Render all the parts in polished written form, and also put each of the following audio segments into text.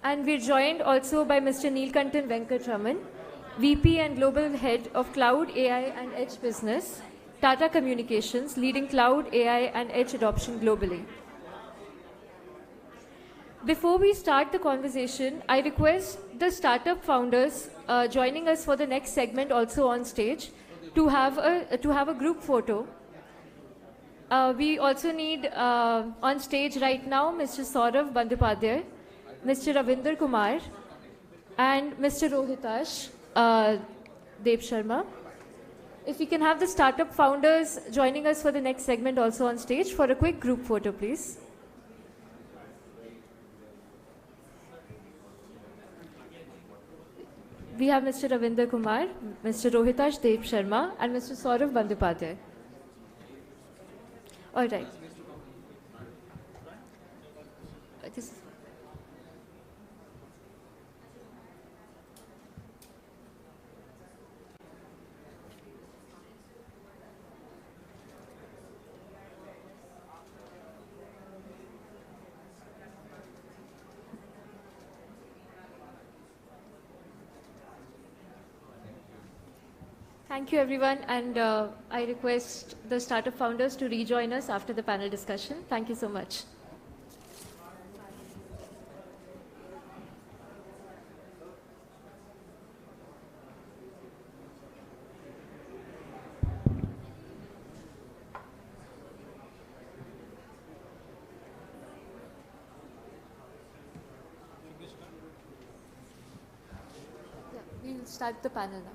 And we're joined also by Mr. Neelkantan Venkatraman, VP and Global Head of Cloud, AI and Edge Business, Tata Communications, leading cloud, AI and Edge adoption globally. Before we start the conversation, I request the startup founders joining us for the next segment also on stage to have a group photo. We also need on stage right now Mr. Saurav Bandyopadhyay, Mr. Ravinder Kumar, and Mr. Rohitash Dev Sharma. If we can have the startup founders joining us for the next segment also on stage for a quick group photo, please. We have Mr. Ravinder Kumar, Mr. Rohitash Dev Sharma, and Mr. Saurav Bandyopadhyay. All right. Thank you, everyone, and I request the startup founders to rejoin us after the panel discussion. Thank you so much. Yeah, we will start the panel now.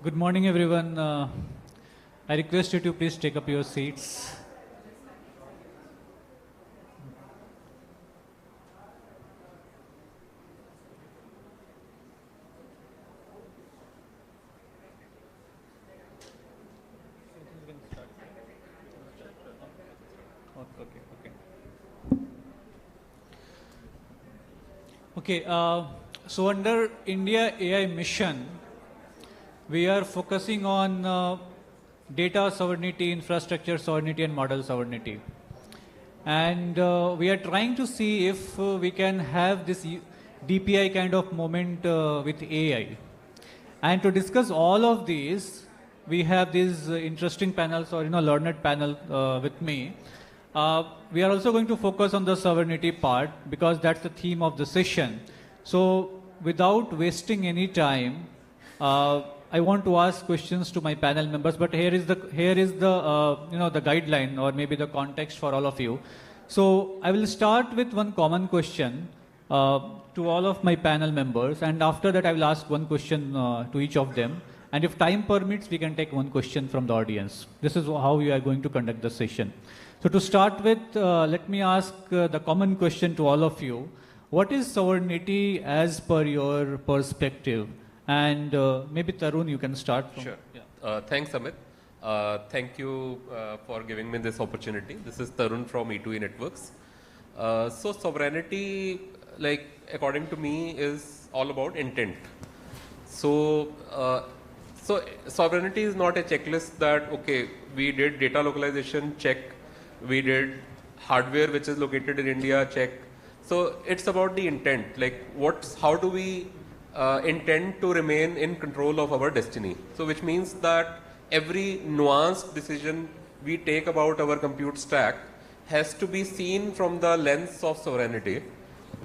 Good morning, everyone. I request you to please take up your seats. Okay. So under India AI mission, we are focusing on data sovereignty, infrastructure sovereignty, and model sovereignty. And we are trying to see if we can have this DPI kind of moment with AI. And to discuss all of these, we have these interesting panels or learned panel with me. We are also going to focus on the sovereignty part because that's the theme of the session. So without wasting any time, I want to ask questions to my panel members, but here is the the guideline or maybe the context for all of you. So I will start with one common question to all of my panel members, and after that I will ask one question to each of them. And if time permits, we can take one question from the audience. This is how we are going to conduct the session. So to start with, let me ask the common question to all of you. What is sovereignty as per your perspective? And maybe Tarun, you can start. Sure. Yeah. Thanks, Amit. Thank you for giving me this opportunity. This is Tarun from E2E Networks. So sovereignty, like according to me, is all about intent. So sovereignty is not a checklist that, okay, we did data localization, check. We did hardware which is located in India, check. So it's about the intent. Like how do we intend to remain in control of our destiny. So which means that every nuanced decision we take about our compute stack has to be seen from the lens of sovereignty.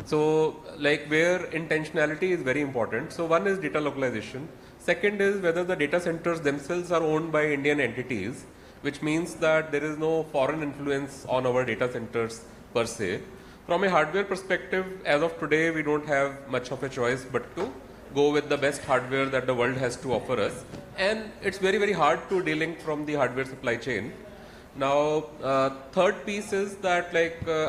So like where intentionality is very important. So one is data localization. Second is whether the data centers themselves are owned by Indian entities, which means that there is no foreign influence on our data centers per se. From a hardware perspective, as of today, we don't have much of a choice but to go with the best hardware that the world has to offer us. And it's very, very hard to delink from the hardware supply chain. Now, third piece is that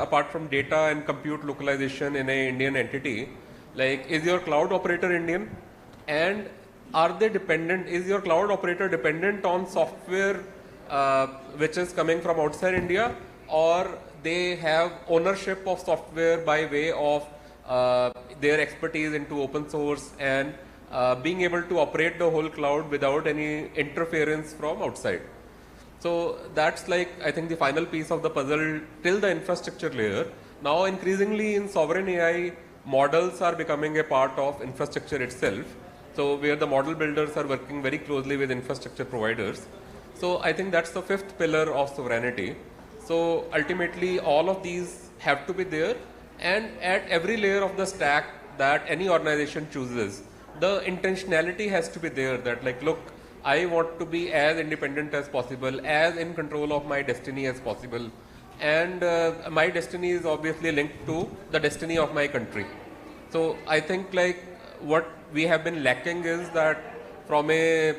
apart from data and compute localization in an Indian entity, is your cloud operator Indian? And are they dependent, is your cloud operator dependent on software which is coming from outside India, or they have ownership of software by way of their expertise into open source and being able to operate the whole cloud without any interference from outside. So that's like, I think, the final piece of the puzzle till the infrastructure layer. Now increasingly in sovereign AI, models are becoming a part of infrastructure itself. So where the model builders are working very closely with infrastructure providers. So I think that's the fifth pillar of sovereignty. So ultimately all of these have to be there, and at every layer of the stack that any organization chooses, the intentionality has to be there that like, look, I want to be as independent as possible, as in control of my destiny as possible. And my destiny is obviously linked to the destiny of my country. So I think like what we have been lacking is that from a,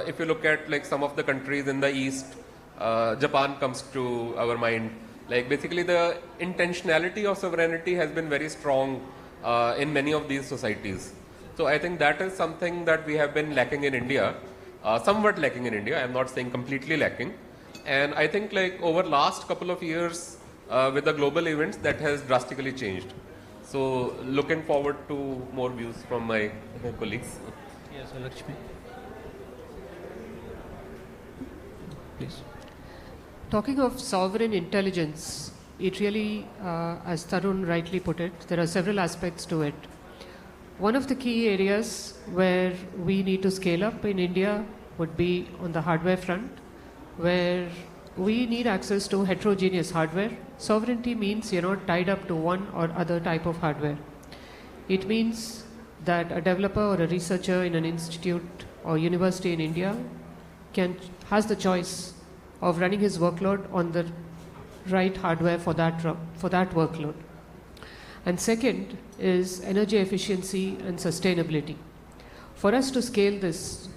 if you look at like some of the countries in the East, Japan comes to our mind. Like basically the intentionality of sovereignty has been very strong in many of these societies. So I think that is something that we have been lacking in India, somewhat lacking in India. I am not saying completely lacking. And I think like over last couple of years with the global events, that has drastically changed. So looking forward to more views from my colleagues. Yes, Lakshmi. Please. Talking of sovereign intelligence, it really, as Tarun rightly put it, there are several aspects to it. One of the key areas where we need to scale up in India would be on the hardware front, where we need access to heterogeneous hardware. Sovereignty means you're not tied up to one or other type of hardware. It means that a developer or a researcher in an institute or university in India has the choice of running his workload on the right hardware for that workload. And second is energy efficiency and sustainability. For us to scale this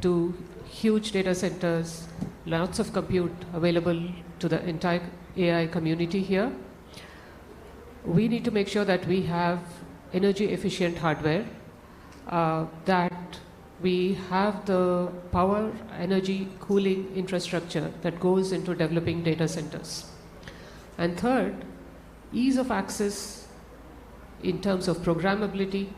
to huge data centers, lots of compute available to the entire AI community here, we need to make sure that we have energy efficient hardware, that we have the power, energy, cooling infrastructure that goes into developing data centers. And third, ease of access in terms of programmability.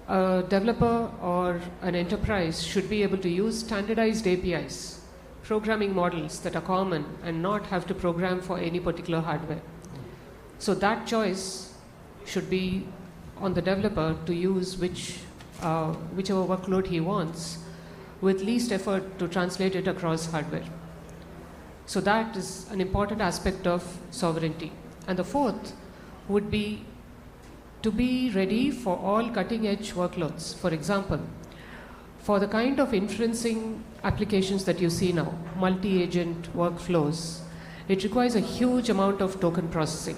A developer or an enterprise should be able to use standardized APIs, programming models that are common, and not have to program for any particular hardware. So that choice should be on the developer to use whichever workload he wants, with least effort to translate it across hardware. So that is an important aspect of sovereignty. And the fourth would be to be ready for all cutting-edge workloads. For example, for the kind of inferencing applications that you see now, multi-agent workflows, it requires a huge amount of token processing.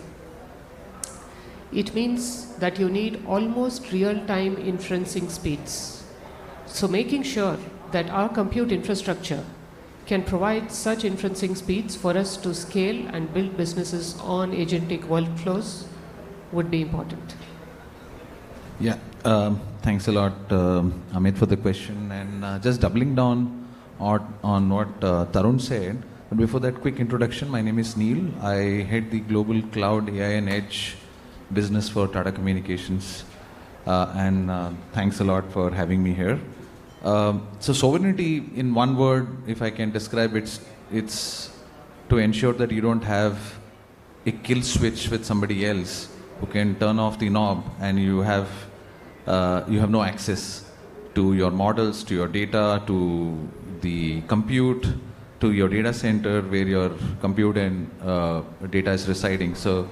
It means that you need almost real-time inferencing speeds. So making sure that our compute infrastructure can provide such inferencing speeds for us to scale and build businesses on agentic workflows would be important. Yeah, thanks a lot, Amit, for the question. And just doubling down on what Tarun said, but before that, quick introduction. My name is Neil. I head the global cloud, AI and edge business for Tata Communications. And thanks a lot for having me here. So sovereignty, in one word, if I can describe it, it's to ensure that you don't have a kill switch with somebody else who can turn off the knob and you have no access to your models, to your data, to the compute, to your data center where your compute and data is residing. So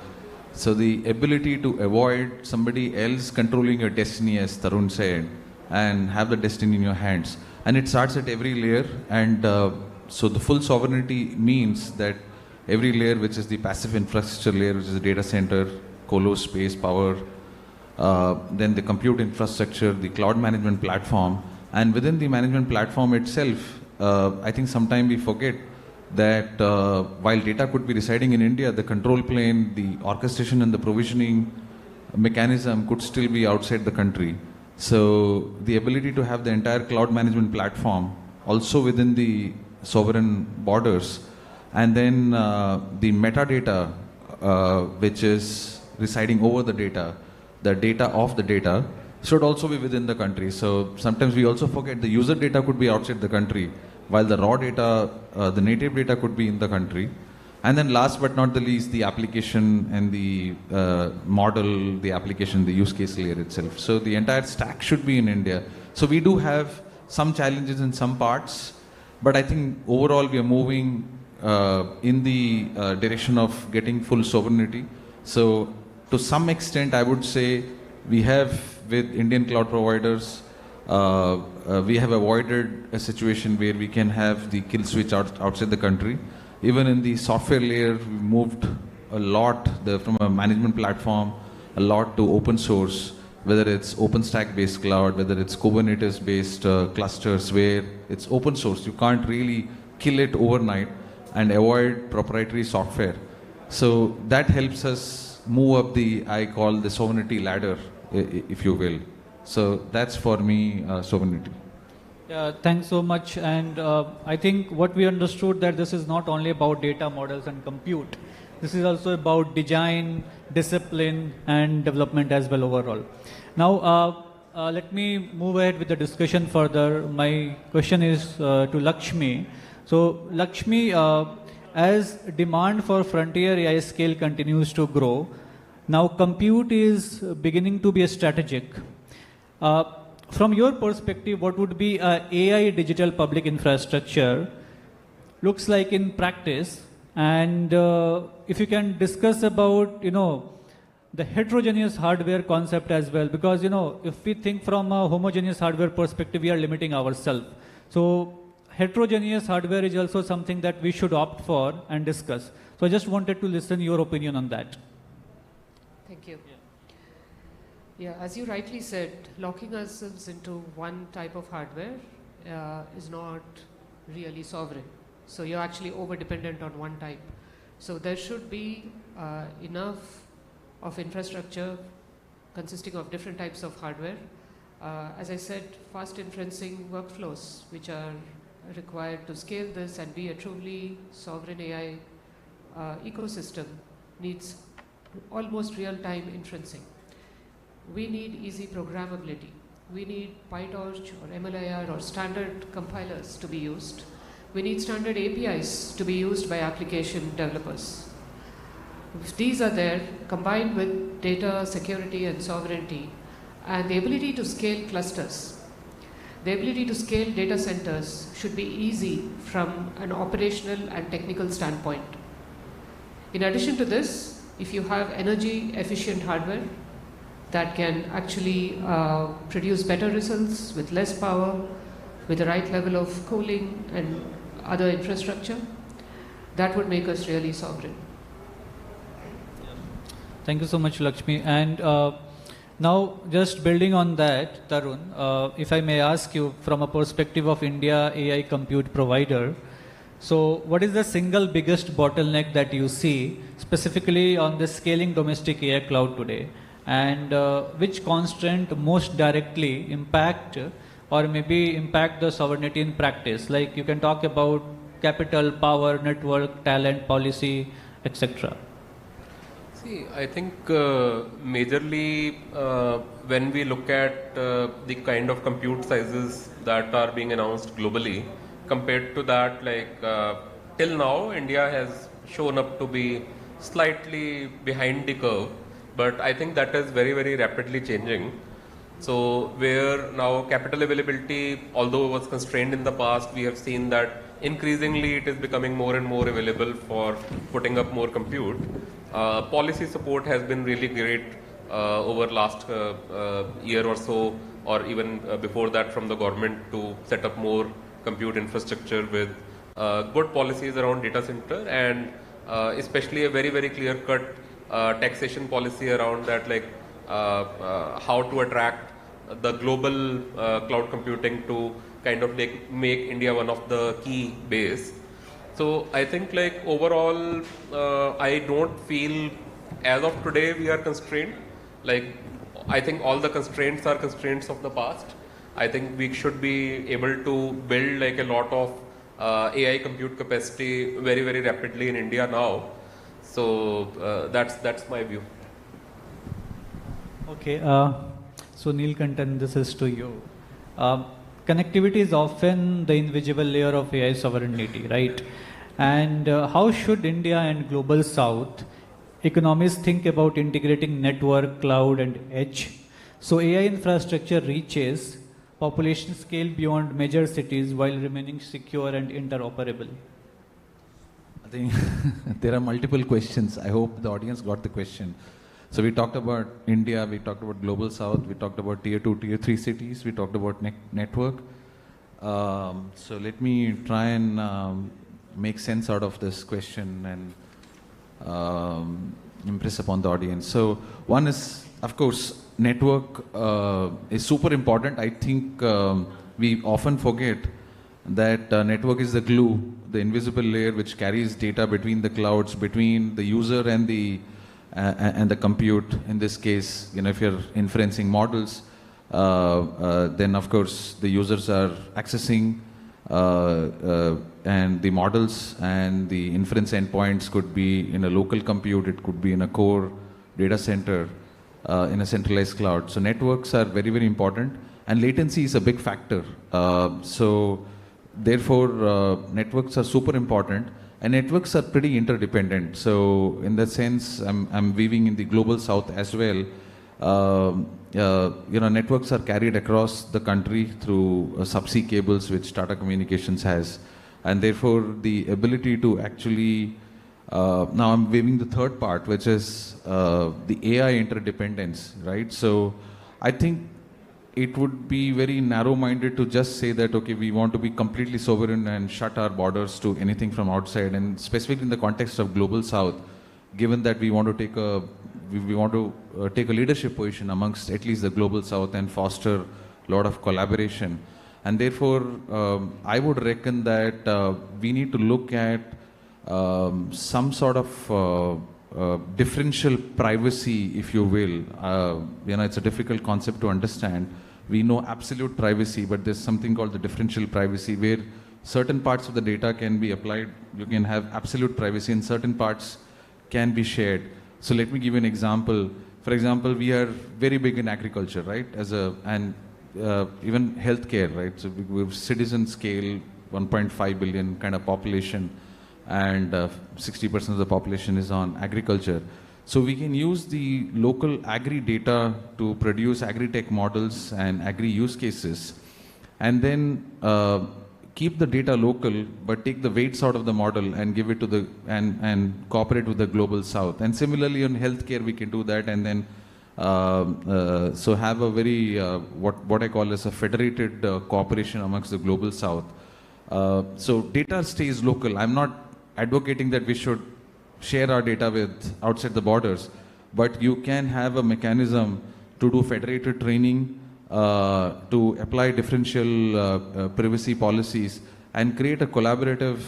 the ability to avoid somebody else controlling your destiny, as Tarun said, and have the destiny in your hands. And it starts at every layer. And so the full sovereignty means that every layer, which is the passive infrastructure layer, which is the data center, colo space, power, then the compute infrastructure, the cloud management platform. And within the management platform itself, I think sometimes we forget that while data could be residing in India, the control plane, the orchestration and the provisioning mechanism could still be outside the country. So the ability to have the entire cloud management platform also within the sovereign borders, and then the metadata, which is residing over the data of the data, should also be within the country. So sometimes we also forget the user data could be outside the country, while the raw data, the native data could be in the country. And then last but not the least, the application and the model, the application, the use case layer itself. So the entire stack should be in India. So we do have some challenges in some parts, but I think overall we are moving in the direction of getting full sovereignty. So to some extent, I would say we have with Indian cloud providers, we have avoided a situation where we can have the kill switch outside the country. Even in the software layer, we moved a lot from a management platform, a lot to open source, whether it's OpenStack-based cloud, whether it's Kubernetes-based clusters where it's open source. You can't really kill it overnight and avoid proprietary software. So that helps us move up I call the sovereignty ladder, if you will. So that's for me, sovereignty. Yeah, thanks so much. And I think what we understood that this is not only about data models and compute. This is also about design, discipline, and development as well overall. Now, let me move ahead with the discussion further. My question is to Lakshmi. So, Lakshmi, as demand for frontier AI scale continues to grow, now compute is beginning to be a strategic. From your perspective, what would be AI digital public infrastructure looks like in practice? And if you can discuss about, the heterogeneous hardware concept as well, because, if we think from a homogeneous hardware perspective, we are limiting ourselves. So heterogeneous hardware is also something that we should opt for and discuss. So I just wanted to listen your opinion on that. Thank you. Yeah, as you rightly said, locking ourselves into one type of hardware is not really sovereign. So you're actually over-dependent on one type. So there should be enough of infrastructure consisting of different types of hardware. As I said, fast inferencing workflows, which are required to scale this and be a truly sovereign AI ecosystem, needs almost real-time inferencing. We need easy programmability. We need PyTorch or MLIR or standard compilers to be used. We need standard APIs to be used by application developers. If these are there, combined with data security and sovereignty, and the ability to scale clusters, the ability to scale data centers should be easy from an operational and technical standpoint. In addition to this, if you have energy efficient hardware that can actually produce better results with less power, with the right level of cooling and other infrastructure, that would make us really sovereign. Thank you so much, Lakshmi. And now, just building on that, Tarun, if I may ask you from a perspective of India AI compute provider, so what is the single biggest bottleneck that you see specifically on the scaling domestic AI cloud today? And which constraint most directly impact or maybe impact the sovereignty in practice? Like you can talk about capital, power, network, talent, policy, etc. See, I think majorly when we look at the kind of compute sizes that are being announced globally, compared to that, like till now, India has shown up to be slightly behind the curve, but I think that is very, very rapidly changing. So where now capital availability, although it was constrained in the past, we have seen that increasingly it is becoming more and more available for putting up more compute. Policy support has been really great over last year or so, or even before that from the government to set up more compute infrastructure with good policies around data center and especially a very, very clear cut taxation policy around that, like how to attract the global cloud computing to kind of like make India one of the key base. So I think like overall, I don't feel as of today we are constrained. Like I think all the constraints are constraints of the past. I think we should be able to build like a lot of AI compute capacity very, very rapidly in India now. So that's my view. Okay, so Neelkantan, this is to you. connectivity is often the invisible layer of AI sovereignty, right? And how should India and Global South economies think about integrating network, cloud, and edge so AI infrastructure reaches population scale beyond major cities while remaining secure and interoperable? I think there are multiple questions. I hope the audience got the question. So we talked about India, we talked about Global South, we talked about tier 2, tier 3 cities, we talked about network. So let me try and make sense out of this question and impress upon the audience. So one is, of course, network is super important. I think we often forget that network is the glue, the invisible layer which carries data between the clouds, between the user and the compute. In this case, if you're inferencing models, then of course the users are accessing and the models and the inference endpoints could be in a local compute, it could be in a core data center, in a centralized cloud. So networks are very, very important, and latency is a big factor. So therefore, networks are super important, and networks are pretty interdependent. So in that sense, I'm weaving in the Global South as well. Networks are carried across the country through subsea cables which Tata Communications has, and therefore the ability to actually now I'm weaving the third part, which is the AI interdependence, right? So I think it would be very narrow-minded to just say that, okay, we want to be completely sovereign and shut our borders to anything from outside, and specifically in the context of Global South, given that we want to take a leadership position amongst at least the Global South and foster a lot of collaboration. And therefore, I would reckon that we need to look at some sort of differential privacy, if you will. It's a difficult concept to understand. We know absolute privacy, but there's something called the differential privacy, where certain parts of the data can be applied. You can have absolute privacy, and certain parts can be shared. So let me give you an example. For example, we are very big in agriculture, right? And even healthcare, right? So we're citizen scale, 1.5 billion kind of population, and 60% of the population is on agriculture. So we can use the local agri data to produce agri-tech models and agri use cases, and then keep the data local, but take the weights out of the model and give it to and cooperate with the Global South. And similarly on healthcare, we can do that, and then so have a very what I call as a federated cooperation amongst the Global South. So data stays local. I'm not advocating that we should share our data with outside the borders, but you can have a mechanism to do federated training, to apply differential privacy policies, and create a collaborative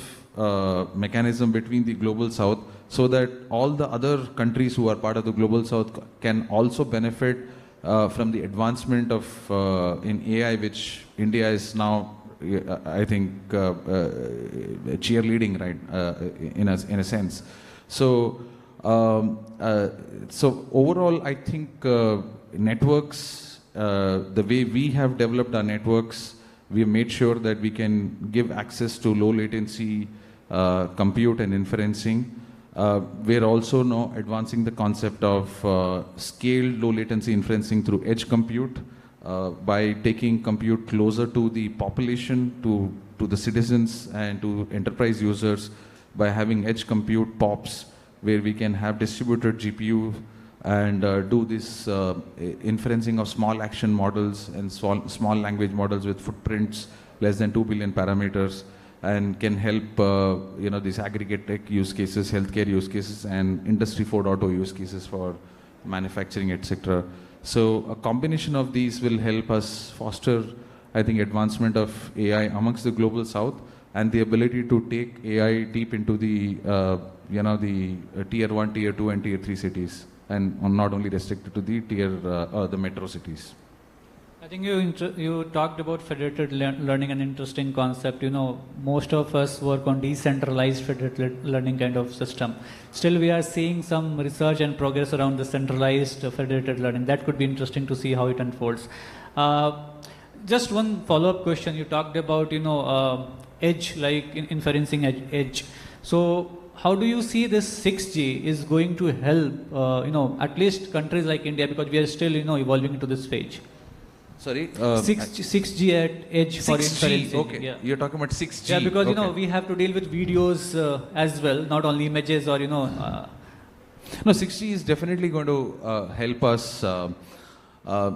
mechanism between the Global South, so that all the other countries who are part of the Global South can also benefit from the advancement of in AI, which India is now, I think, cheerleading, right, in a sense. So, so overall, I think networks, the way we have developed our networks, we have made sure that we can give access to low latency compute and inferencing. We're also now advancing the concept of scaled low latency inferencing through edge compute, by taking compute closer to the population, to the citizens and to enterprise users, by having edge compute POPs, where we can have distributed GPU and do this inferencing of small action models and small language models with footprints less than 2 billion parameters, and can help these aggregate tech use cases, healthcare use cases, and industry 4.0 use cases for manufacturing, etc. So a combination of these will help us foster, I think, advancement of AI amongst the Global South, and the ability to take AI deep into the the tier 1, tier 2, and tier 3 cities, and not only restricted to the the metro cities. I think you talked about federated learning, an interesting concept. Most of us work on decentralized federated learning kind of system. Still, we are seeing some research and progress around the centralized federated learning. That could be interesting to see how it unfolds. just one follow-up question. You talked about, edge, like inferencing edge. So how do you see this 6G is going to help, at least countries like India, because we are still, evolving into this stage. Sorry? 6G at edge 6G, for inferencing. okay. Yeah. You're talking about 6G. Yeah, because, okay. we have to deal with videos as well, not only images or, No, 6G is definitely going to help us.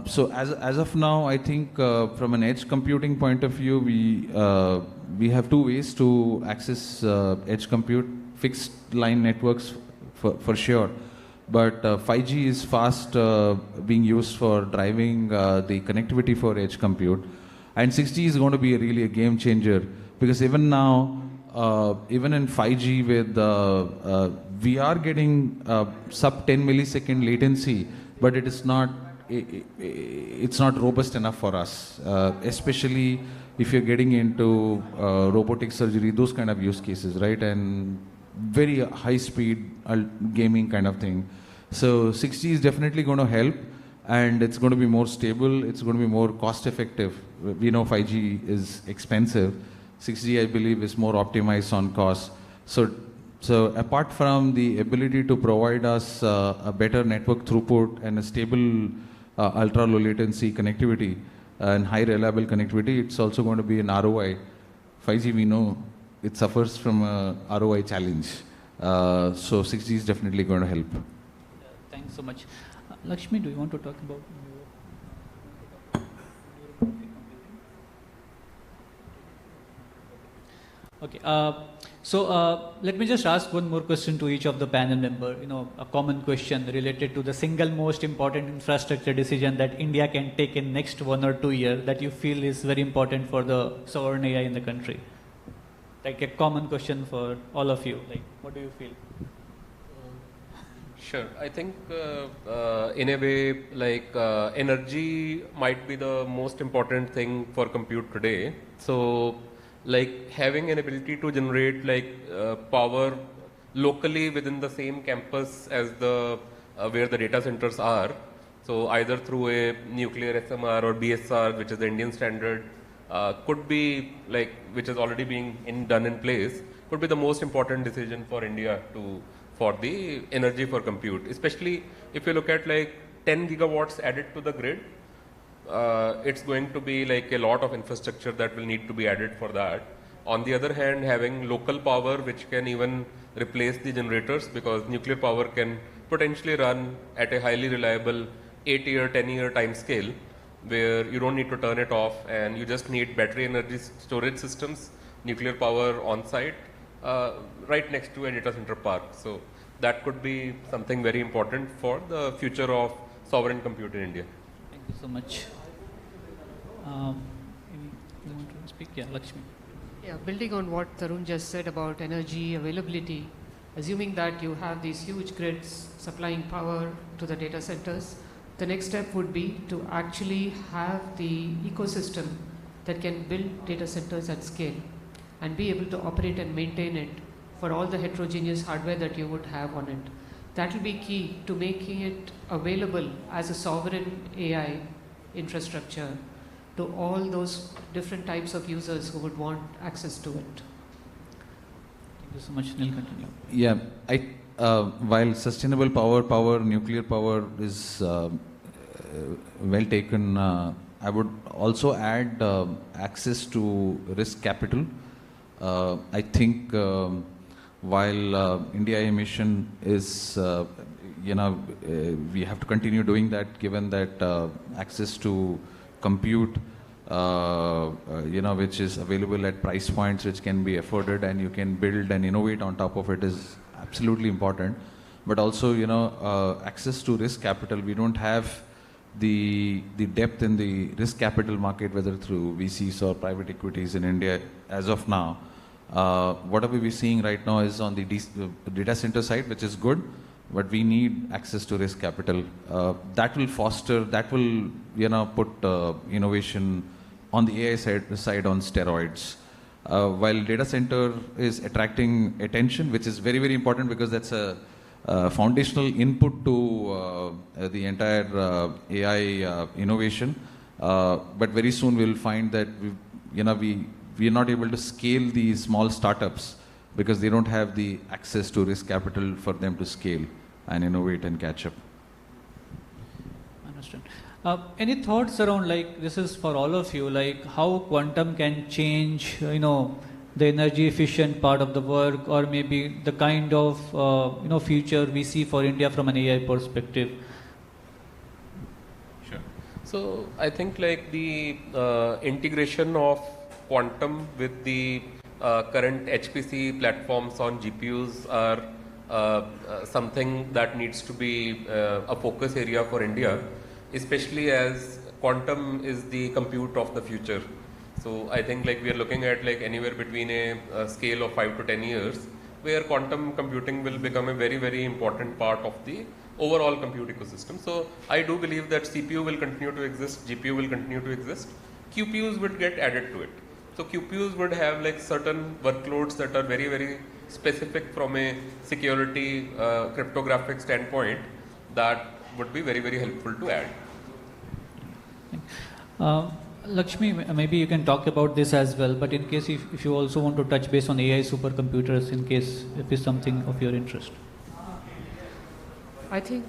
So as of now, I think from an edge computing point of view, we have two ways to access edge compute: fixed line networks for sure, but 5G is fast being used for driving the connectivity for edge compute, and 6G is going to be really a game changer, because even now, even in 5G we are getting sub 10 millisecond latency, but it's not robust enough for us, especially if you're getting into robotic surgery, those kind of use cases, right? And very high speed gaming kind of thing. So 6G is definitely going to help, and it's going to be more stable, it's going to be more cost effective. We know 5G is expensive. 6G, I believe, is more optimized on cost. So apart from the ability to provide us a better network throughput and a stable ultra low latency connectivity and high reliable connectivity, it's also going to be an ROI. 5G, we know it suffers from a ROI challenge. So 6G is definitely going to help. Thanks so much. Lakshmi, do you want to talk about? Okay. So let me just ask one more question to each of the panel member. A common question related to the single most important infrastructure decision that India can take in next 1 or 2 years that you feel is very important for the sovereign AI in the country. Like a common question for all of you. Like, what do you feel? Sure. I think in a way, like energy might be the most important thing for compute today. So, like having an ability to generate like power locally within the same campus as the where the data centers are. So either through a nuclear SMR or BSR, which is the Indian standard, could be like, which is already being done in place, could be the most important decision for India for the energy for compute. Especially if you look at like 10 gigawatts added to the grid, it's going to be like a lot of infrastructure that will need to be added for that. On the other hand, having local power which can even replace the generators, because nuclear power can potentially run at a highly reliable 8-year, 10-year time scale, where you don't need to turn it off and you just need battery energy storage systems, nuclear power on site, right next to a data center park. So that could be something very important for the future of sovereign compute in India. Thank you so much. You want to speak? Yeah, Lakshmi. Yeah, building on what Tarun just said about energy availability, assuming that you have these huge grids supplying power to the data centers, the next step would be to actually have the ecosystem that can build data centers at scale and be able to operate and maintain it for all the heterogeneous hardware that you would have on it. That will be key to making it available as a sovereign AI infrastructure to all those different types of users who would want access to it. Thank you so much. Neil, continue. Yeah, while sustainable power, nuclear power is well taken, I would also add access to risk capital. I think while India mission is, we have to continue doing that, given that access to compute, which is available at price points which can be afforded and you can build and innovate on top of it, is absolutely important. But also, access to risk capital. We don't have the depth in the risk capital market, whether through VCs or private equities in India as of now. Whatever we're seeing right now is on the data center side, which is good, but we need access to risk capital. That will foster, that will put innovation on the AI side on steroids. While data center is attracting attention, which is very, very important, because that's a foundational input to the entire AI innovation. But very soon we'll find that we are not able to scale these small startups because they don't have the access to risk capital for them to scale and innovate and catch up. Understand. Any thoughts around, like, this is for all of you, like how quantum can change, the energy efficient part of the work, or maybe the kind of, future we see for India from an AI perspective? Sure. So I think like the integration of quantum with the current HPC platforms on GPUs are something that needs to be a focus area for India, especially as quantum is the compute of the future. So I think like we are looking at like anywhere between a scale of 5 to 10 years where quantum computing will become a very, very important part of the overall compute ecosystem. So I do believe that CPU will continue to exist, GPU will continue to exist, QPUs would get added to it. So QPUs would have like certain workloads that are very, very specific from a security cryptographic standpoint that would be very, very helpful to add. Lakshmi, maybe you can talk about this as well, but in case if you also want to touch base on AI supercomputers, in case if it's something of your interest. I think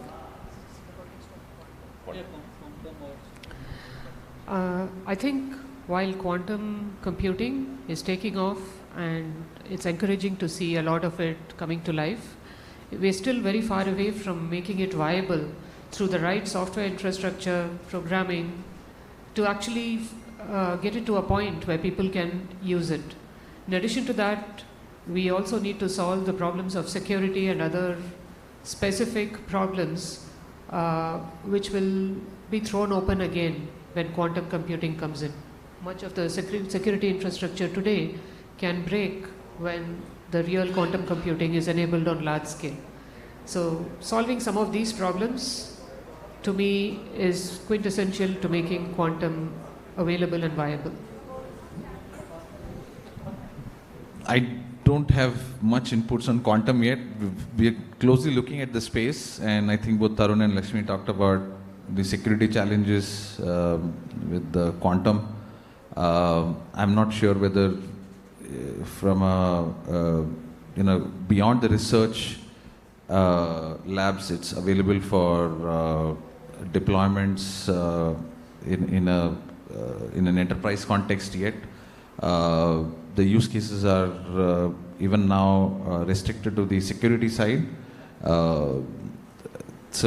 while quantum computing is taking off and it's encouraging to see a lot of it coming to life, we're still very far away from making it viable through the right software infrastructure, programming, to actually get it to a point where people can use it. In addition to that, we also need to solve the problems of security and other specific problems which will be thrown open again when quantum computing comes in. Much of the security infrastructure today can break when the real quantum computing is enabled on large scale. So solving some of these problems to me is quintessential to making quantum available and viable. I don't have much inputs on quantum yet. We are closely looking at the space, and I think both Tarun and Lakshmi talked about the security challenges with the quantum. I'm not sure whether from beyond the research labs, it's available for deployments in an enterprise context yet. The use cases are even now restricted to the security side. So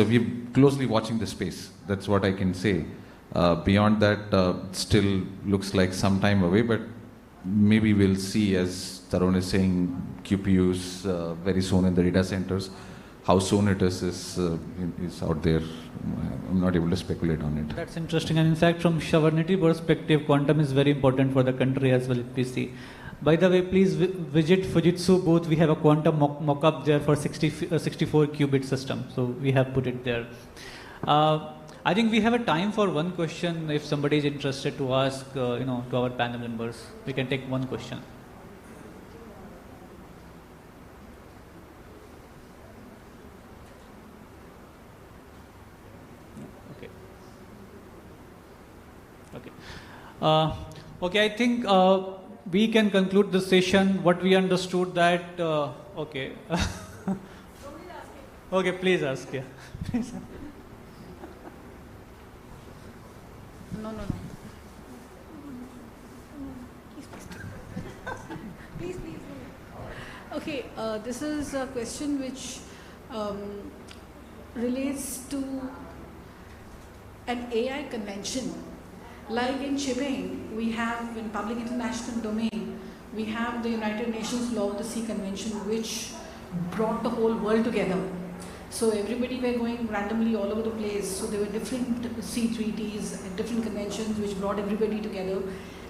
we're closely watching the space. That's what I can say. Beyond that, still looks like some time away, but maybe we'll see, as Tarun is saying, QPUs very soon in the data centers. How soon it is out there. I'm not able to speculate on it. That's interesting. And in fact, from sovereignty perspective, quantum is very important for the country as well, if we see. By the way, please visit Fujitsu booth. We have a quantum mock-up there for 64 qubit system. So we have put it there. I think we have a time for one question. If somebody is interested to ask, to our panel members, we can take one question. Okay, I think we can conclude the session. What we understood that, okay. Okay, please ask, yeah. No. Please. Okay, this is a question which relates to an AI convention. Like in Chimay, we have in public international domain, we have the United Nations Law of the Sea Convention, which brought the whole world together. So everybody were going randomly all over the place. So there were different sea treaties and different conventions which brought everybody together.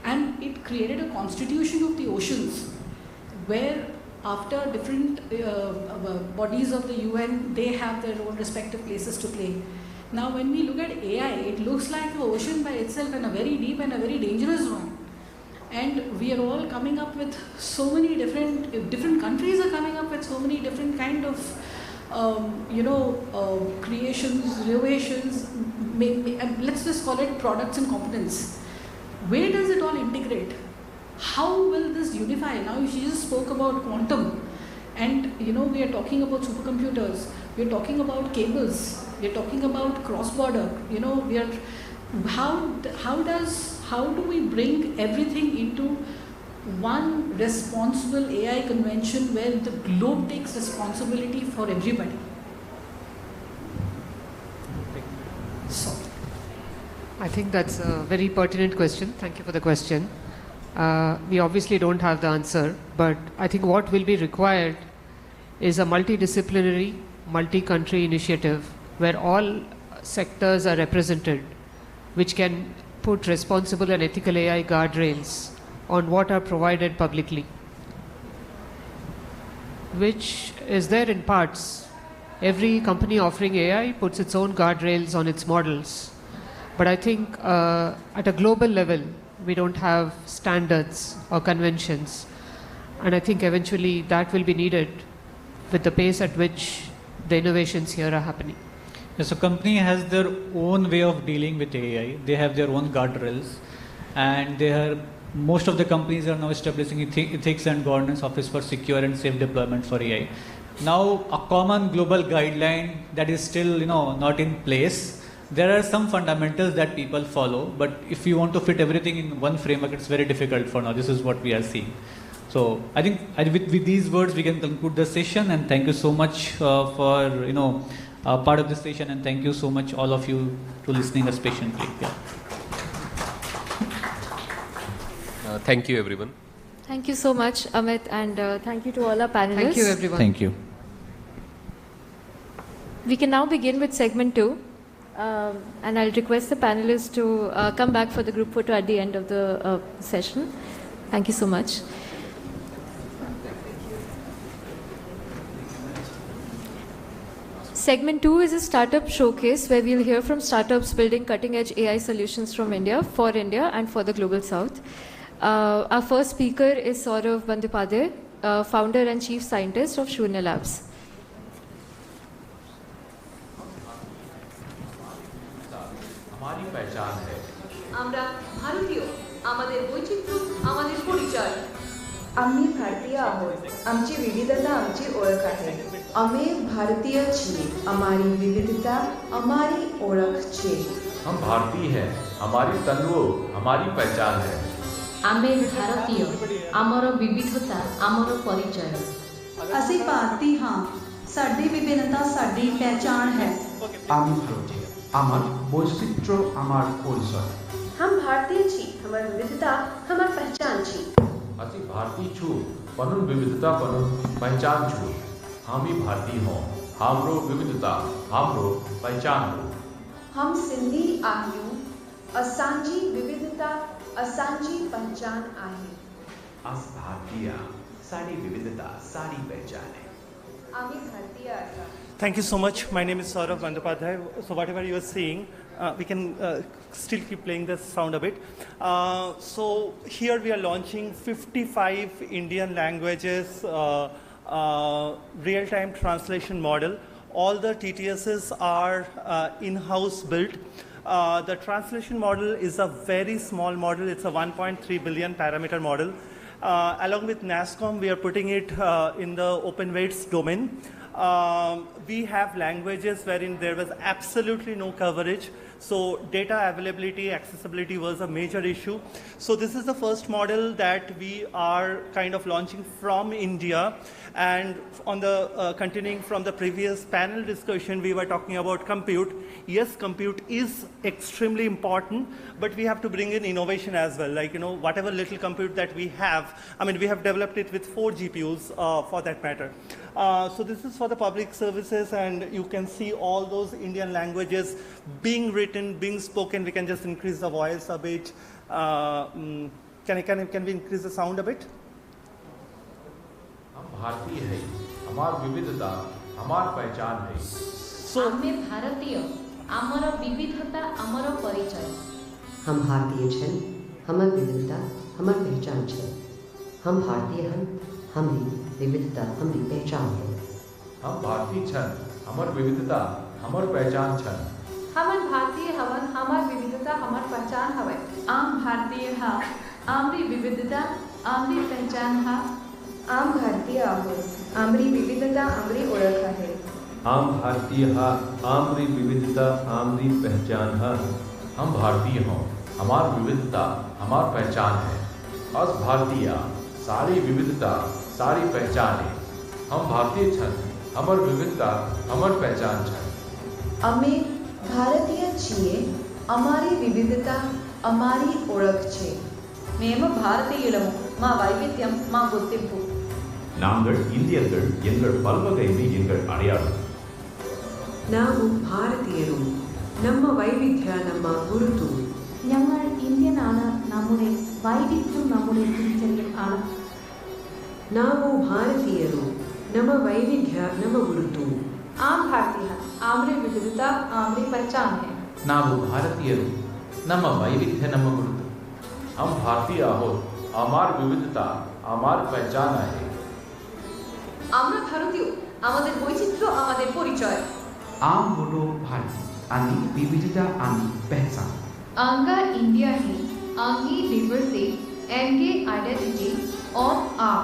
And it created a constitution of the oceans, where after different bodies of the UN, they have their own respective places to play. Now when we look at AI, it looks like the ocean by itself, and a very deep and a very dangerous one. And we are all coming up with so many different countries are coming up with so many different kind of creations, innovations, and let's just call it products and competence. Where does it all integrate? How will this unify? Now, she just spoke about quantum, and we are talking about supercomputers. We are talking about cables. We are talking about cross-border. How do we bring everything into one responsible AI convention where the globe takes responsibility for everybody? So, I think that's a very pertinent question. Thank you for the question. We obviously don't have the answer, but I think what will be required is a multidisciplinary, multi-country initiative where all sectors are represented, which can put responsible and ethical AI guardrails on what are provided publicly, which is there in parts. Every company offering AI puts its own guardrails on its models. But I think at a global level, we don't have standards or conventions. And I think eventually that will be needed with the pace at which the innovations here are happening. Yeah, so company has their own way of dealing with AI. They have their own guardrails, and most of the companies are now establishing ethics and governance office for secure and safe deployment for AI. Now, a common global guideline that is still, not in place. There are some fundamentals that people follow, but if you want to fit everything in one framework, it's very difficult for now. This is what we are seeing. So I think with these words, we can conclude the session, and thank you so much for, part of the session, and thank you so much all of you to listening us patiently. Yeah. Thank you, everyone. Thank you so much, Amit, and thank you to all our panelists. Thank you, everyone. Thank you. We can now begin with segment 2. And I'll request the panelists to come back for the group photo at the end of the session. Thank you so much. Segment 2 is a startup showcase where we'll hear from startups building cutting-edge AI solutions from India, for India, and for the Global South. Our first speaker is Saurav Bandyopadhyay, founder and chief scientist of Shunya Labs. हमारी पहचान है আমরা ভারতীয় আমাদের বৈচিত্র্য আমাদের পরিচয় आम्ही भारतीय आहोत आमची विविधता आमची ओळख आहे आम्ही भारतीय છીએ અમારી વિવિધતા અમારી ઓળખ છે हम भारतीय हैं हमारी तनुओं हमारी पहचान है ଆମେ ଭାରତୀୟ ଆମର ବିବିଧତା ଆମର ପରିଚୟ ਅਸੀਂ ਭਾਰਤੀ ਹਾਂ ਸਾਡੀ ਵਿਭਿੰਨਤਾ ਸਾਡੀ ਪਹਿਚਾਣ ਹੈ আমি ভারতীয় আমার বৈচিত্র্য আমার পরিচয় हम भारतीय छी हमर विविधता हमर पहचान छी असी भारतीय छु पनुन विविधता पनुन पहचान छु हम ही भारतीय हो हमरो विविधता हमरो पहचान हो हम सिंधी आहियूं असांजी विविधता असांजी पहचान आहे अस भारतीय साडी विविधता साडी पहचान है आम्ही भारतीय आहोत Thank you so much. My name is Saurav Bandyopadhyay. So whatever you are seeing, we can still keep playing the sound a bit. So here we are launching 55 Indian languages real-time translation model. All the TTSs are in-house built. The translation model is a very small model. It's a 1.3 billion parameter model. Along with NASSCOM, we are putting it in the open weights domain. We have languages wherein there was absolutely no coverage. So data availability, accessibility was a major issue. So this is the first model that we are kind of launching from India. And on the continuing from the previous panel discussion, we were talking about compute. Yes, compute is extremely important, but we have to bring in innovation as well. Like, whatever little compute that we have, we have developed it with 4 GPUs for that matter. So this is for the public services, and you can see all those Indian languages being written, being spoken. We can just increase the voice a bit. Can we increase the sound a bit? हम भारतीय हैं हमार विविधता हमार पहचान है ଆମେ ଭାରତୀୟ ଆମର ବିବିଧତା ଆମର ପରିଚୟ हम भारतीय छन हमर विविधता हमर पहचान छे हम भारतीय हन हमरी विविधता हमरी पहचान है हम भारतीय छन हमर विविधता हमर पहचान छन। हमन भारतीय हवन हमार विविधता हमार पहचान हवे। आम भारतीय हा आमरी विविधता आमरी पहचान हा। आम भारतीय आहोत आमरी विविधता आमरी ओळख आहे। आम भारतीय हा आमरी विविधता आमरी पहचान है। हम भारतीय हों हमार विविधता हमार पहचान है। अस भारतीय सारी विविधता सारी पहचान है। हम भारतीय छन हमर विविधता हमर पहचान छन। અમે ભારતીય છીએ અમારી વિવિધતા અમારી ઓળખ છે। మేము భారతీయులము మా వైవిధ్యం మా గుర్తింపు। நாங்கள் இந்தியர்கள் எங்கள் பல்வகைமை எங்கள் அடையாளம்। ನಾವು ಭಾರತೀಯರು ನಮ್ಮ ವೈವಿಧ್ಯ ನಮ್ಮ ಗುರುತು। ഞങ്ങൾ ഇന്ത്യനാണ് നമ്മുടെ വൈവിധ്യം നമ്മുടെ തിരിച്ചറിയൽ ആണ്। ನಾವು ಭಾರತೀಯರು ನಮ್ಮ ವೈವಿಧ್ಯ ನಮ್ಮ ಗುರುತು। आम भारतीय आमरी विविधता आमरी पहचान है। ನಾವು ಭಾರತೀಯರು ನಮ್ಮ ವೈವಿಧ್ಯ ನಮ್ಮ ಗುರುತು। हम भारतीय आहोत हमार विविधता हमार पहचान है। আমরা ভারতীয় আমাদের বৈচিত্র্য আমাদের পরিচয়। आम हलो भारती आणि विविधता आणि पहचान। आंगा इंडिया है आंगी डिवर्सिटी एंगे आइडेंटिटी और आम।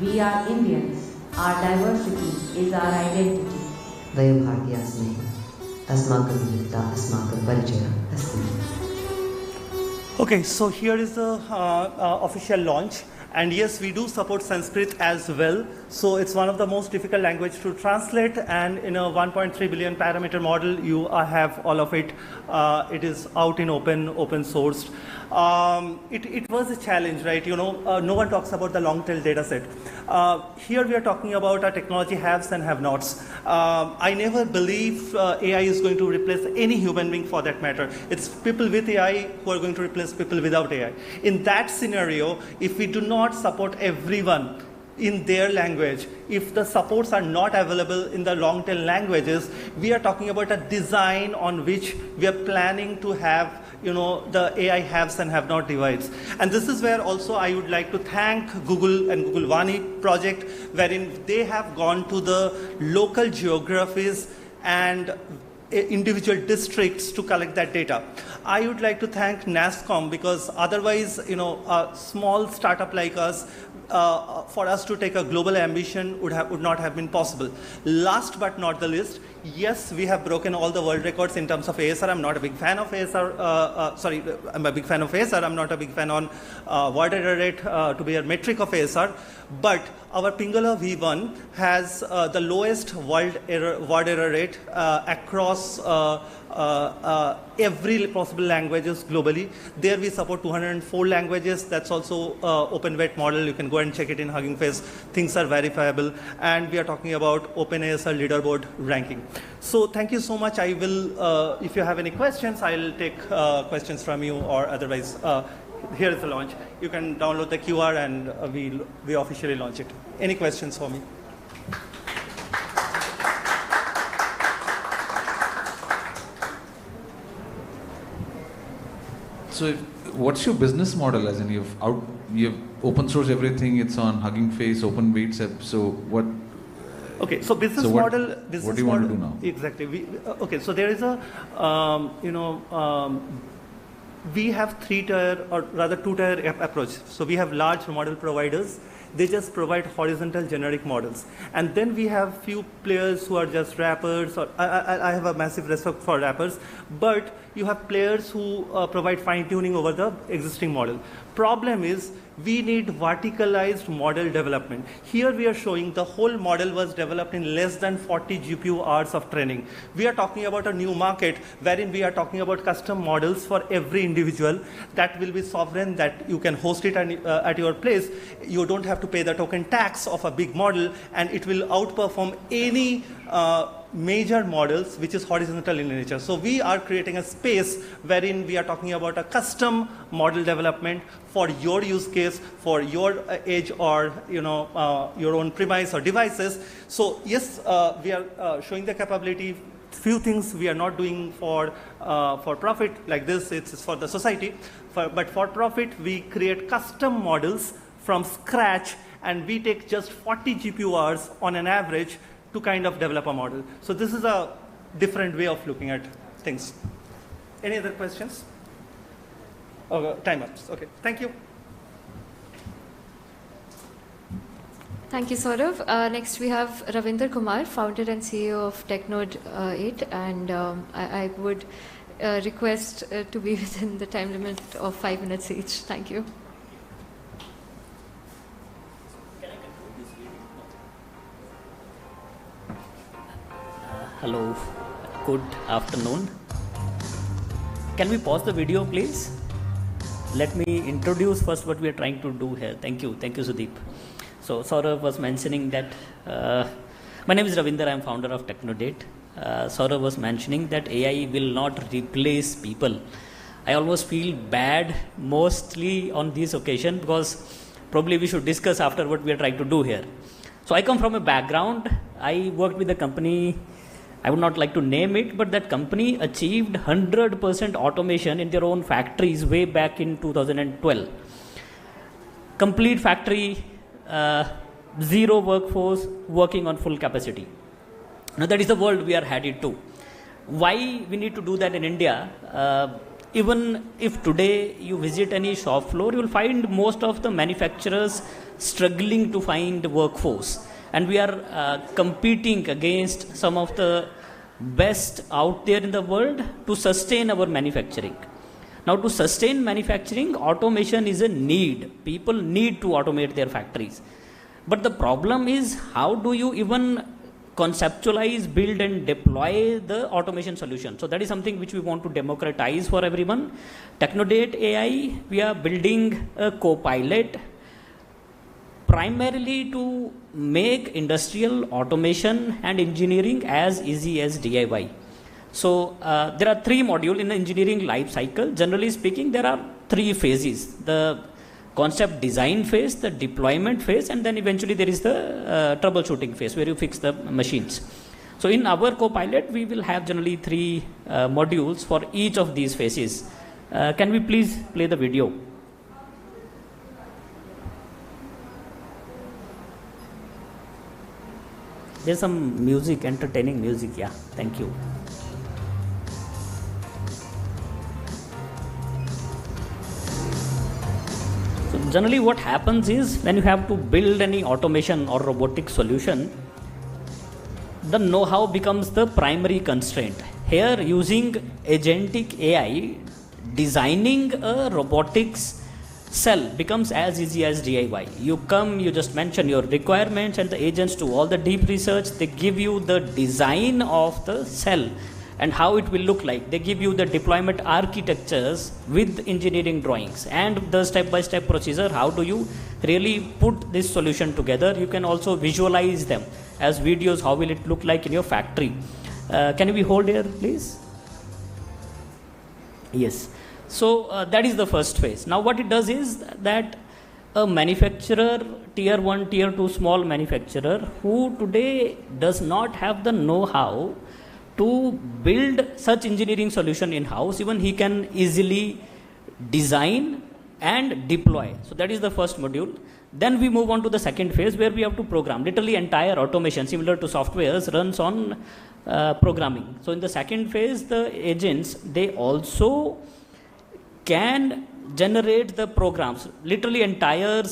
We are Indians. Our diversity is our identity. वयं भारतीयाः स्मः। अस्माकं विविधता अस्माकं परिचयः अस्ति। Okay, so here is the official launch. And yes, we do support Sanskrit as well. So it's one of the most difficult language to translate. And in a 1.3 billion parameter model, you have all of it. It is out in open sourced. It was a challenge, right? You know, no one talks about the long tail data set. Here we are talking about our technology haves and have-nots. I never believe AI is going to replace any human being for that matter. It's people with AI who are going to replace people without AI. In that scenario, if we do not support everyone in their language, if the supports are not available in the long tail languages, we are talking about a design on which we are planning to have, you know, the AI haves and have not divides. And this is where also I would like to thank Google and Google Vani project, wherein they have gone to the local geographies and individual districts to collect that data. I would like to thank NASSCOM because otherwise, you know, a small startup like us, for us to take a global ambition would not have been possible. Last but not the least, yes, we have broken all the world records in terms of ASR. I'm not a big fan of ASR. Sorry, I'm a big fan of ASR. I'm not a big fan on word error rate to be a metric of ASR. But our Pingala V1 has the lowest word error rate across every possible languages globally. There we support 204 languages. That's also open wet model. You can go and check it in Hugging Face. Things are verifiable. And we are talking about OpenASR leaderboard ranking. So thank you so much. I will, if you have any questions, I'll take questions from you, or otherwise, here is the launch. You can download the QR and we officially launch it. Any questions for me? So, what's your business model? As in, you've open source everything. It's on Hugging Face, Open Weights. So what? Okay, so business what model. What do you want to do now? Exactly. Okay, so there is a, we have three-tier, or rather two-tier approach. So we have large model providers. They just provide horizontal generic models. And then we have few players who are just wrappers, or I have a massive respect for wrappers, but you have players who provide fine-tuning over the existing model. Problem is, we need verticalized model development. Here we are showing the whole model was developed in less than 40 GPU hours of training. We are talking about a new market wherein we are talking about custom models for every individual that will be sovereign, that you can host it at your place. You don't have to pay the token tax of a big model, and it will outperform any major models which is horizontal in nature. So we are creating a space wherein we are talking about a custom model development for your use case, for your edge, or your own premise or devices. So yes, we are showing the capability. Few things we are not doing for profit like this. It's for the society, but for profit we create custom models from scratch, and we take just 40 GPU hours on an average to kind of develop a model. So this is a different way of looking at things. Any other questions? Okay, time up. Okay, thank you. Thank you, Saurav. Next, we have Ravinder Kumar, founder and CEO of Technode 8, and I would request to be within the time limit of 5 minutes each. Thank you. Hello, good afternoon. Can we pause the video, please? Let me introduce first what we are trying to do here. Thank you, Sudeep. So Saurav was mentioning that, my name is Ravinder, I am founder of Technode 8. Saurav was mentioning that AI will not replace people. I almost feel bad mostly on this occasion because probably we should discuss after what we are trying to do here. So I come from a background, I worked with a company, I would not like to name it, but that company achieved 100% automation in their own factories way back in 2012. Complete factory, zero workforce, working on full capacity. Now that is the world we are headed to. Why we need to do that in India? Even if today you visit any shop floor, you will find most of the manufacturers struggling to find workforce. And we are competing against some of the best out there in the world to sustain our manufacturing. Now to sustain manufacturing, automation is a need. People need to automate their factories. But the problem is, how do you even conceptualize, build and deploy the automation solution? So that is something which we want to democratize for everyone. Technode 8 AI, we are building a co-pilot primarily to make industrial automation and engineering as easy as DIY. So there are 3 modules in the engineering life cycle. Generally speaking, there are 3 phases: the concept design phase, the deployment phase, and then eventually there is the troubleshooting phase where you fix the machines. So in our co-pilot, we will have generally 3 modules for each of these phases. Can we please play the video? There's some music, entertaining music, yeah, thank you. So generally what happens is, when you have to build any automation or robotic solution, the know-how becomes the primary constraint. Here, using agentic AI, designing a robotics cell becomes as easy as DIY. You come, you just mention your requirements, and the agents do all the deep research. They give you the design of the cell and how it will look like. They give you the deployment architectures with engineering drawings and the step-by-step procedure. How do you really put this solution together? You can also visualize them as videos. How will it look like in your factory? Can we hold here, please? Yes. So that is the first phase. Now what it does is that a manufacturer, tier 1, tier 2 small manufacturer, who today does not have the know-how to build such engineering solution in-house, even he can easily design and deploy. So that is the first module. Then we move on to the second phase, where we have to program. Literally entire automation, similar to softwares, runs on programming. So in the second phase, the agents, they also can generate the programs. Literally entire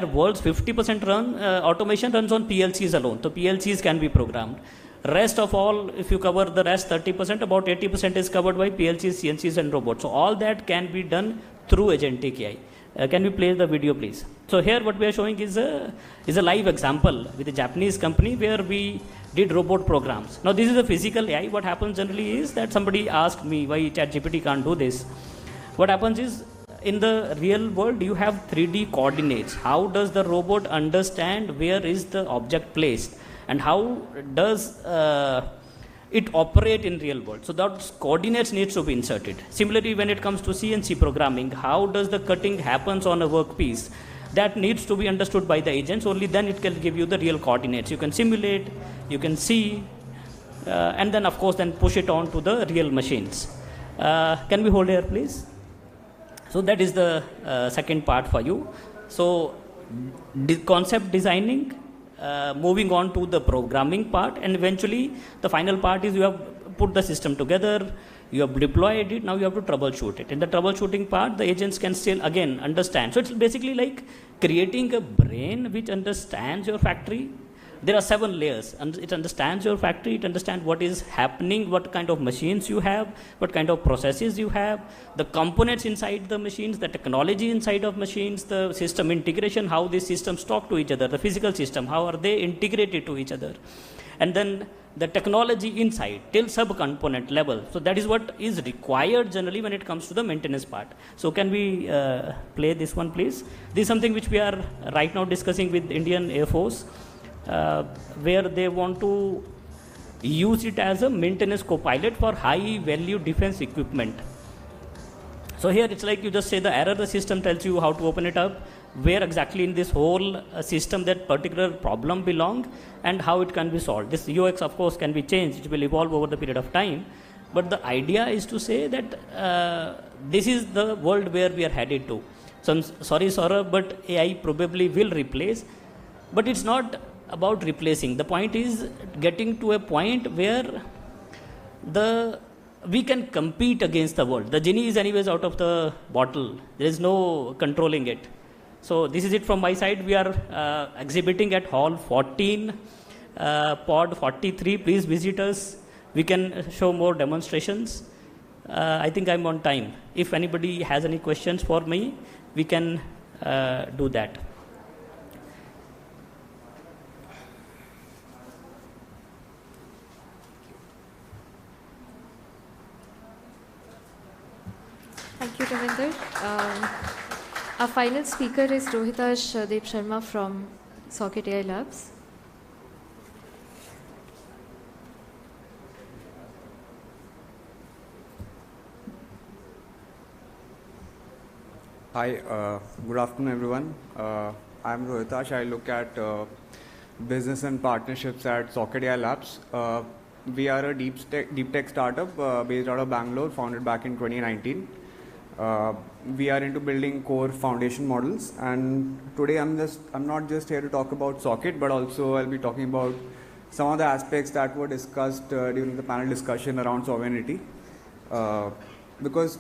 world's 50% run automation runs on PLCs alone. So PLCs can be programmed. Rest of all, if you cover the rest 30%, about 80% is covered by PLCs, CNCs and robots. So all that can be done through agentic AI. Can we play the video, please? So here what we are showing is a live example with a Japanese company where we did robot programs. Now this is a physical AI. What happens generally is that somebody asked me why ChatGPT can't do this. What happens is, in the real world, you have 3D coordinates. How does the robot understand where is the object placed? And how does it operate in real world? So those coordinates needs to be inserted. Similarly, when it comes to CNC programming, how does the cutting happens on a workpiece? That needs to be understood by the agents. Only then it can give you the real coordinates. You can simulate, you can see, and then of course then push it on to the real machines. Can we hold here, please? So that is the second part for you. So concept designing, moving on to the programming part, and eventually the final part is you have put the system together, you have deployed it, now you have to troubleshoot it. In the troubleshooting part, the agents can still again understand. So it's basically like creating a brain which understands your factory. There are 7 layers, and it understands your factory, it understands what is happening, what kind of machines you have, what kind of processes you have, the components inside the machines, the technology inside of machines, the system integration, how these systems talk to each other, the physical system, how are they integrated to each other, and then the technology inside till sub-component level. So that is what is required generally when it comes to the maintenance part. So can we play this one, please? This is something which we are right now discussing with Indian Air Force, where they want to use it as a maintenance co-pilot for high value defense equipment. So here it's like you just say the error, the system tells you how to open it up, where exactly in this whole system that particular problem belong, and how it can be solved. This UX of course can be changed, it will evolve over the period of time, but the idea is to say that this is the world where we are headed to. So I'm sorry Saurabh, but AI probably will replace, but it's not about replacing. The point is getting to a point where we can compete against the world. The genie is anyways out of the bottle. There is no controlling it. So this is it from my side. We are exhibiting at Hall 14, Pod 43. Please visit us. We can show more demonstrations. I think I'm on time. If anybody has any questions for me, we can do that. Thank you, Ravinder. Our final speaker is Rohitash Dev Sharma from Socket AI Labs. Hi, good afternoon everyone. I'm Rohitash. I look at business and partnerships at Socket AI Labs. We are a deep tech startup based out of Bangalore, founded back in 2019. We are into building core foundation models, and today I'm not just here to talk about Socket, but also I'll be talking about some of the aspects that were discussed during the panel discussion around sovereignty. Because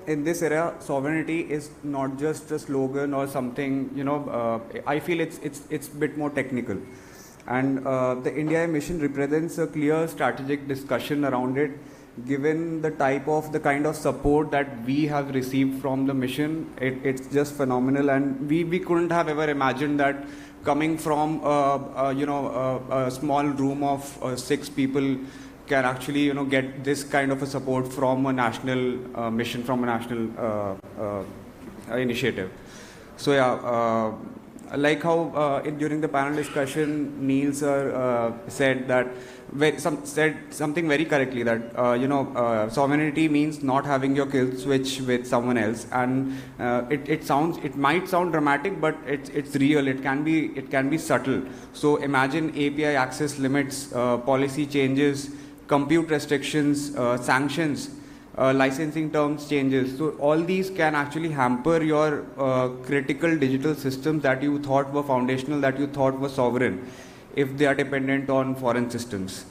in this era, sovereignty is not just a slogan or something. I feel it's a bit more technical, and the India mission represents a clear strategic discussion around it. Given the kind of support that we have received from the mission, it's just phenomenal, and we couldn't have ever imagined that coming from a small room of 6 people can actually get this kind of a support from a national mission, from a national initiative. So yeah, like how during the panel discussion, Neil sir said that said something very correctly, that sovereignty means not having your kill switch with someone else, and it might sound dramatic, but it's real. It can be subtle. So imagine API access limits, policy changes, compute restrictions, sanctions, licensing terms changes. So all these can actually hamper your critical digital systems that you thought were foundational, that you thought were sovereign, if they are dependent on foreign systems.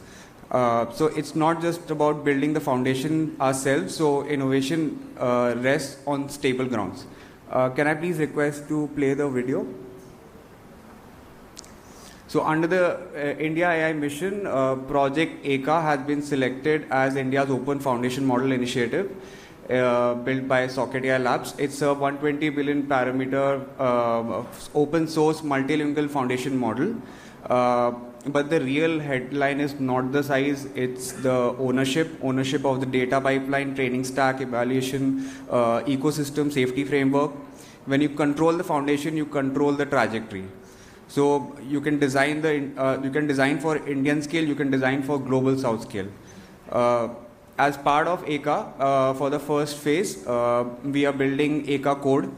So it's not just about building the foundation ourselves. So innovation rests on stable grounds. Can I please request to play the video? So under the India AI mission, Project ECA has been selected as India's Open Foundation Model Initiative, built by Socket AI Labs. It's a 120 billion parameter open source multilingual foundation model. But the real headline is not the size, it's the ownership of the data pipeline, training stack, evaluation, ecosystem, safety framework. When you control the foundation, you control the trajectory. So you can design for Indian scale, you can design for global south scale. As part of ECA, for the first phase, we are building ECA code,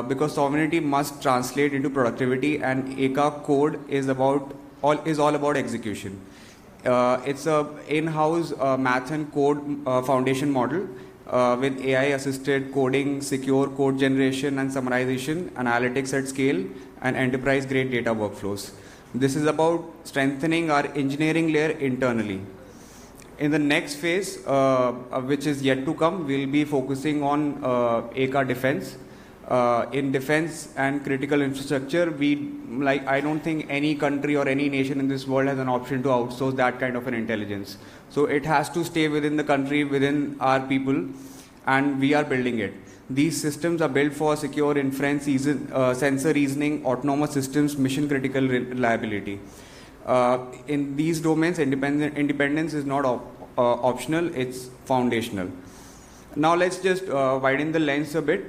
because sovereignty must translate into productivity, and ECA code is all about execution. It's a in-house math and code foundation model with AI-assisted coding, secure code generation and summarization, analytics at scale, and enterprise-grade data workflows. This is about strengthening our engineering layer internally. In the next phase, which is yet to come, we'll be focusing on ECA defense. In defense and critical infrastructure, I don't think any country or any nation in this world has an option to outsource that kind of an intelligence. So it has to stay within the country, within our people, and we are building it. These systems are built for secure inference, sensor reasoning, autonomous systems, mission critical reliability. In these domains, independence is not optional, it's foundational. Now let's just widen the lens a bit.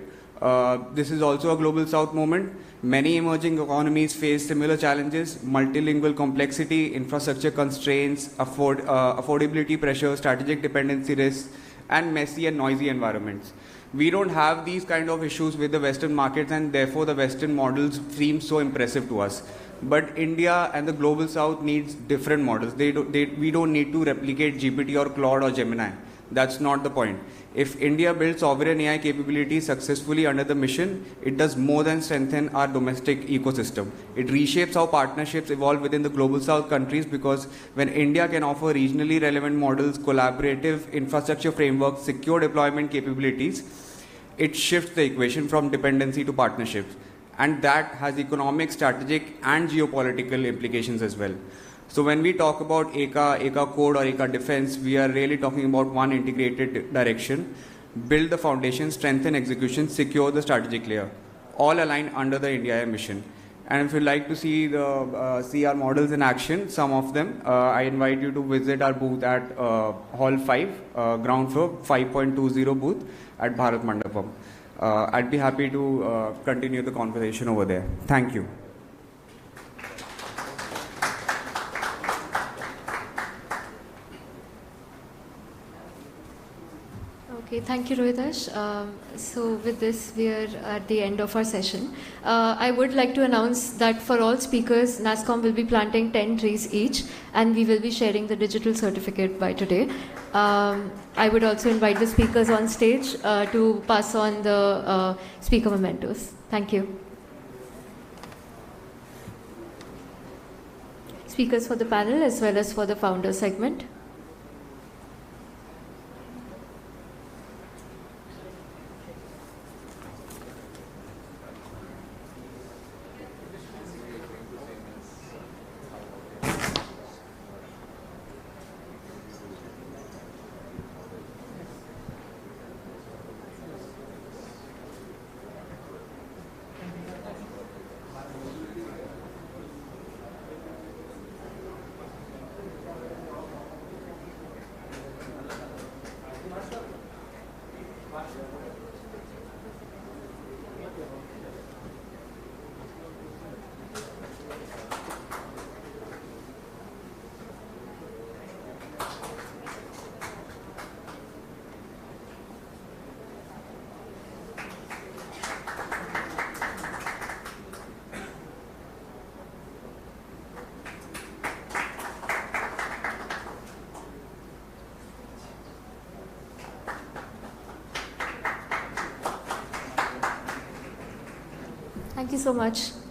This is also a global south moment. Many emerging economies face similar challenges: multilingual complexity, infrastructure constraints, affordability pressure, strategic dependency risks, and messy and noisy environments. We don't have these kind of issues with the Western markets, and therefore the Western models seem so impressive to us. But India and the global south needs different models. We don't need to replicate GPT or Claude or Gemini. That's not the point. If India builds sovereign AI capabilities successfully under the mission, it does more than strengthen our domestic ecosystem. It reshapes how partnerships evolve within the global south countries, because when India can offer regionally relevant models, collaborative infrastructure frameworks, secure deployment capabilities, it shifts the equation from dependency to partnerships. And that has economic, strategic, and geopolitical implications as well. So when we talk about ECA code or ECA defense, we are really talking about one integrated direction: build the foundation, strengthen execution, secure the strategic layer, all aligned under the India mission. And if you'd like to see our models in action, some of them, I invite you to visit our booth at Hall 5, ground floor, 5.20 booth at Bharat Mandapam. I'd be happy to continue the conversation over there. Thank you. Okay, thank you, Rohitash. So with this, we are at the end of our session. I would like to announce that for all speakers, NASSCOM will be planting 10 trees each, and we will be sharing the digital certificate by today. I would also invite the speakers on stage to pass on the speaker mementos. Thank you. Speakers for the panel as well as for the founder segment. Thank you so much.